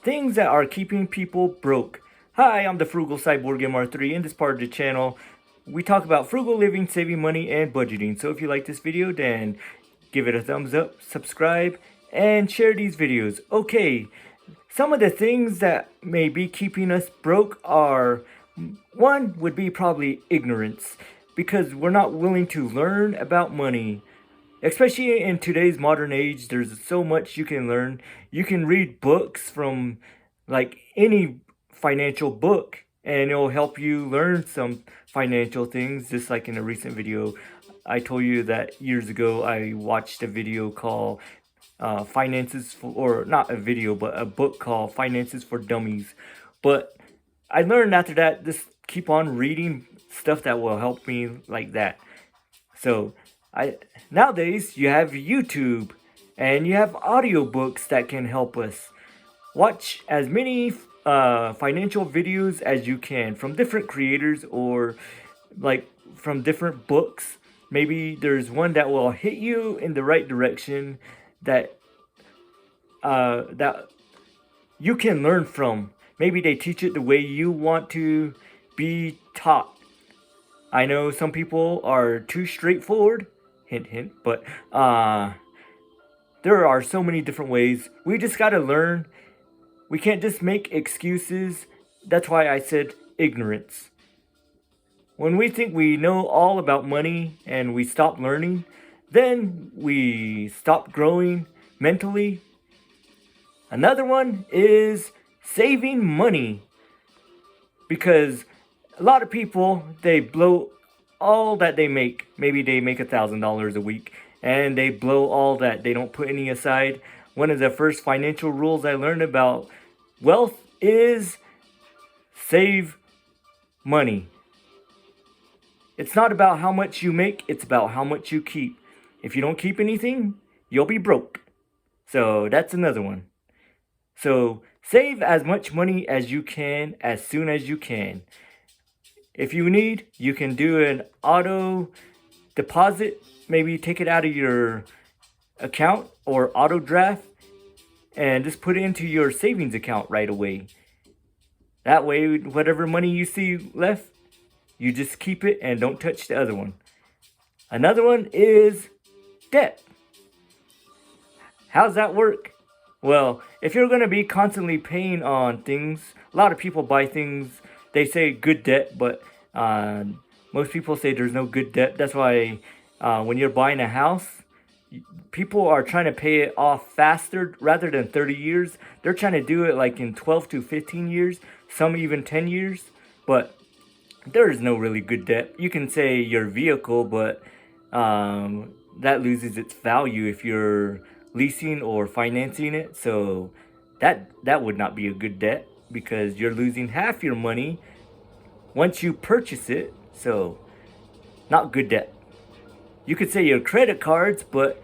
things that are keeping people broke. Hi, I'm the Frugal Cyborg MR3. In this part of the channel, we talk about frugal living, saving money, and budgeting. So if you like this video, then give it a thumbs up, subscribe, and share these videos. Okay, some of the things that may be keeping us broke are, one would be probably ignorance, because we're not willing to learn about money. Especially in today's modern age, there's so much you can learn. You can read books from like any financial book, and it'll help you learn some financial things. Just like in a recent video, I told you that years ago I watched a video called Finances for, or not a video, but a book called Finances for Dummies. But I learned after that, just keep on reading stuff that will help me like that. So nowadays you have YouTube and you have audiobooks that can help us. Watch as many financial videos as you can from different creators, or like from different books. Maybe there's one that will hit you in the right direction that that you can learn from. Maybe they teach it the way you want to be taught. I know some people are too straightforward, hint hint, but there are so many different ways. We just gotta learn. We can't just make excuses. That's why I said ignorance. When we think we know all about money and we stop learning, then we stop growing mentally. Another one is saving money, because a lot of people, they blow all that they make. Maybe they make $1,000 a week and they blow all that. They don't put any aside. One of the first financial rules I learned about wealth is save money. It's not about how much you make, it's about how much you keep. If you don't keep anything, you'll be broke. So that's another one. So save as much money as you can as soon as you can. If you need, you can do an auto deposit. Maybe take it out of your account or auto draft and just put it into your savings account right away. That way, whatever money you see left, you just keep it and don't touch the other one. Another one is debt. How's that work? Well, if you're going to be constantly paying on things, a lot of people buy things, they say good debt, but most people say there's no good debt. That's why when you're buying a house, people are trying to pay it off faster rather than 30 years. They're trying to do it like in 12 to 15 years, some even 10 years. But there is no really good debt. You can say your vehicle, but that loses its value if you're leasing or financing it. So that would not be a good debt, because you're losing half your money once you purchase it. So not good debt. You could say your credit cards, but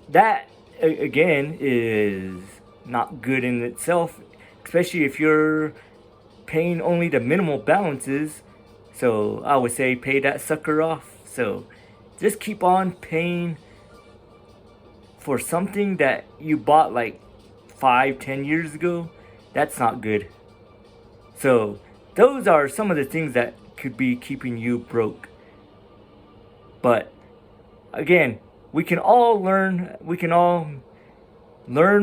that again is not good in itself, especially if you're paying only the minimal balances. So I would say pay that sucker off. So just keep on paying for something that you bought like 5-10 years ago. That's not good. So those are some of the things that could be keeping you broke. But again, we can all learn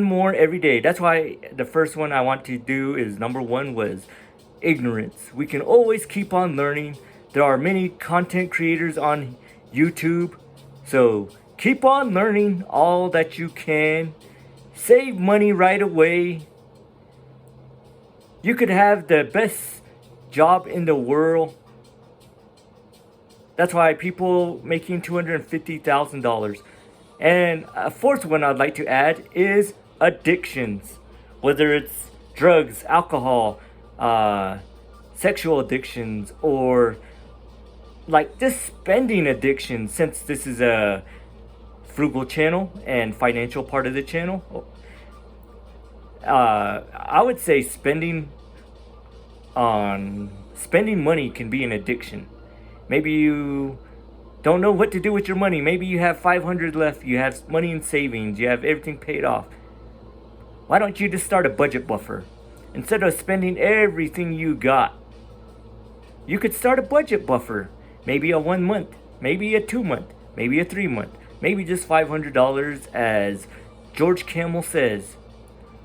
more every day. That's why the first one I want to do is number one was ignorance. We can always keep on learning. There are many content creators on YouTube. So keep on learning all that you can. Save money right away. You could have the best job in the world. That's why people making $250,000. And a fourth one I'd like to add is addictions. Whether it's drugs, alcohol, sexual addictions, or like just spending addiction. Since this is a frugal channel and financial part of the channel, I would say spending money can be an addiction. Maybe you don't know what to do with your money. Maybe you have $500 left, you have money in savings, you have everything paid off. Why don't you just start a budget buffer? Instead of spending everything you got, you could start a budget buffer. Maybe a 1 month, maybe a 2 month, maybe a 3 month, maybe just $500 as George Camel says.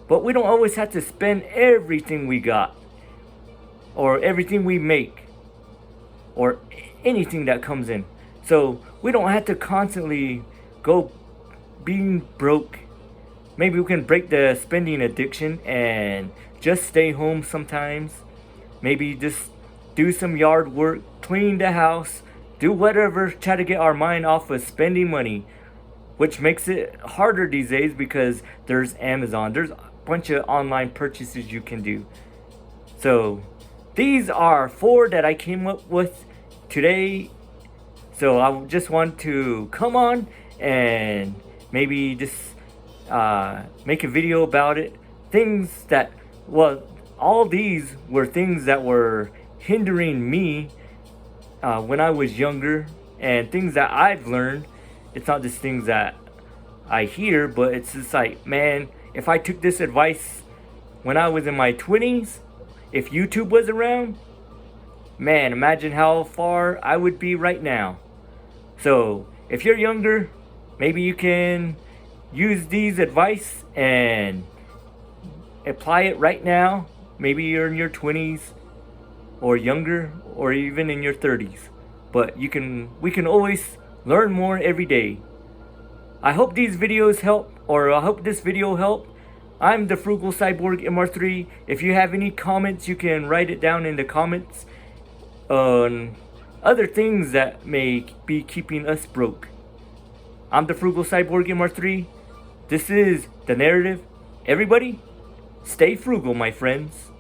But we don't always have to spend everything we got, or everything we make, or anything that comes in. So we don't have to constantly go being broke. Maybe we can break the spending addiction and just stay home sometimes. Maybe just do some yard work, clean the house, do whatever, try to get our mind off of spending money, which makes it harder these days because there's Amazon, there's a bunch of online purchases you can do. So these are 4 that I came up with today. So I just want to come on and maybe just make a video about it. Things that, well, all these were things that were hindering me when I was younger, and things that I've learned. It's not just things that I hear, but it's just like, man, if I took this advice when I was in my 20s, if YouTube was around, man, imagine how far I would be right now. So if you're younger, maybe you can use these advice and apply it right now. Maybe you're in your 20s or younger, or even in your 30s. But we can always learn more every day. I hope these videos help, or I hope this video helped. I'm the Frugal Cyborg MR3. If you have any comments, you can write it down in the comments on other things that may be keeping us broke. I'm the Frugal Cyborg MR3. This is The Narrative. Everybody, stay frugal, my friends.